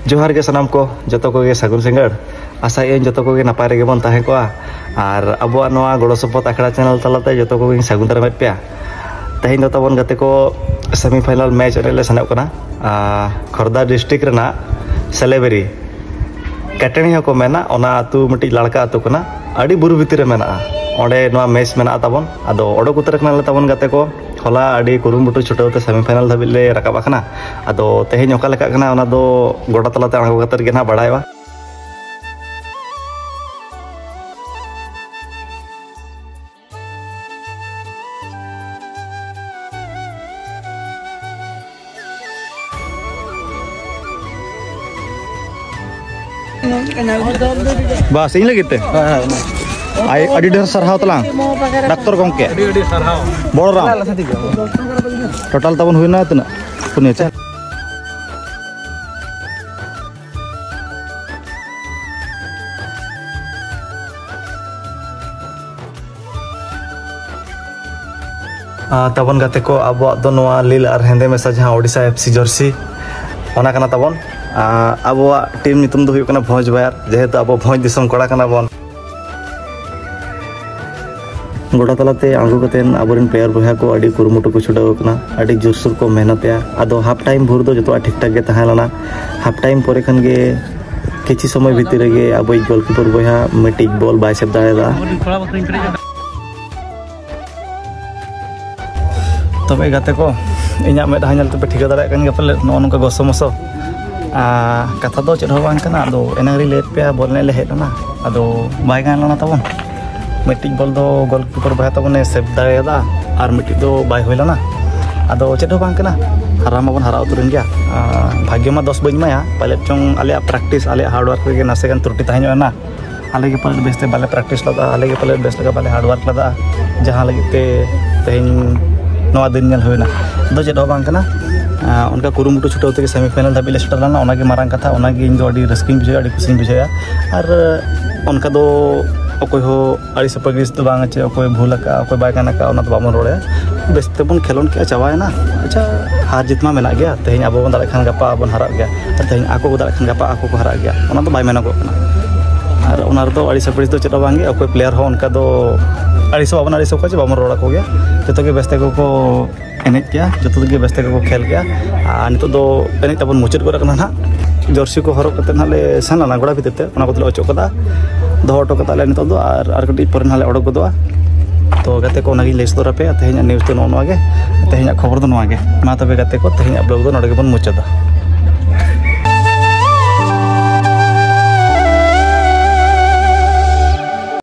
जोहार के सनाम को जतो को सागुन सिंगड़ आशा जतो को नपाय रेगे बन ताहे कोआ और अबो नोआ गड़ो सपोर्ट आखड़ा चैनल तलाते जतो को सागुन दाराम पे तेहें दो तबन गाते को सेमीफाइनल मैच रे सेनोग कना खरदा डिस्ट्रिक्ट रेना सेलेबेरी कैटनी को मेना ओना आतु मिट्टी लड़का आतु कना अड़ी बुरु भितर मेना ओंडे नोआ मैच मेना तबन आदो ओडोक उतर कना तबन गाते को होला अड़ी कुरुमुटु छुटावते सेमीफाइनल धाबिल ले राकाब आकना आदो तेहें ओका लेका कना ओना दो गोडा तलाते आंगो कतर गे ना बाडायवा बस इन लगे आई ढेर सरहाव तलांग डाक्टर गमके बड़राम टोटल तबन हुईना तना पुनिया चे तबन गाते को अब लील और हेंदे मेसा जहाँ ओडिशा एफसी जर्सी ओना कना तबन अब टीम नितुम दो हुई भोज बायर जेहेतु अब भोज दिसम कड़ा कना बन गोड़ा तलाते आंगू कतेन आबोरेन प्लेयर बहा को अड़ी कुरुमुटु को छुड़ाव कना अड़ी जोरसुर को मेहनत आदो हाफ टाइम भोर दो जो ठीक ठाक गे तहालना हाफ टाइम परे खन गे किछि समय भीतर गे अब गोलकीपर बहा मिटिक बॉल बाय सेव दाड़ेदा तबे गाते को इना मेडा हनल तबे ठिका दाड़े कन गे पले नो नका गसमसो कथा दो चेद बांग कना आदो एनांग री लेट पे बॉल ने ले हेडना आदो बाय गान लना तबन मिट्टी बॉल दो गोलकीपर बहा तबने सेव दाड़ेदा और मिट्टी दो बाय होइलाना आदो चेद बांग कना हरा माबन हरा उतरन गया भाग्य मा 10 बज माया पले चोंग आले प्रैक्टिस आले हार्ड वर्क के नासे गन त्रुटि ताहें ना आले के पले बेस्ते बाले प्रैक्टिस लदा आले के पले बेस्ट लगा बाले हार्ड वर्क लदा जहां लगिते तेहें नवा दिन नेल होइना दो चेद बांग कना उनका कुरुमुटु छुटाव ते सेमीफाइनल धाबिल सेटलना ओनागे मारांग कथा ओनागे इन दो अडी रस्किंग बुझाया अडी खुशिंग बुझाया और उनका दो अकोय हो अड़ी सपगिस तो बांग चे अकोय भूलका अकोय बाय कानाका ओना तो बामन रोड़े बेस्ते बन खेलोन के चावायना अच्छा हार जीत मा मेना गया तेहें अब बन दाड़े खान गपा बन हरा गया तेहें आको को दाड़े खान गपा आको को हरा गया ओना तो बाय मेना को कना और ओना दो अड़ी सपगिस दो चेटा बांगे अकोय प्लेयर हो उनका दो अड़ी सब अड़ी सब को बामन रोड़ा को गया जतो के बेस्ते को एनेज गया जो गे बेस्ते को खेल गया नित दो एनेज तबन मुचाद गोरा कना ना जर्सी को हरक कते नाले सेनलाना गोड़ा भितर ते ओना को अचो कदा दो ऑटो कता ले नित दो और कटी पर नाले ओडक गोदोआ तो गाते को नागी लेस दोरा पे तेहें न्यूज़ तो नोगे तेहें खबर दो नोगे मा तबे गाते को तेहें ब्लॉग दो नोडे बन मुचादा।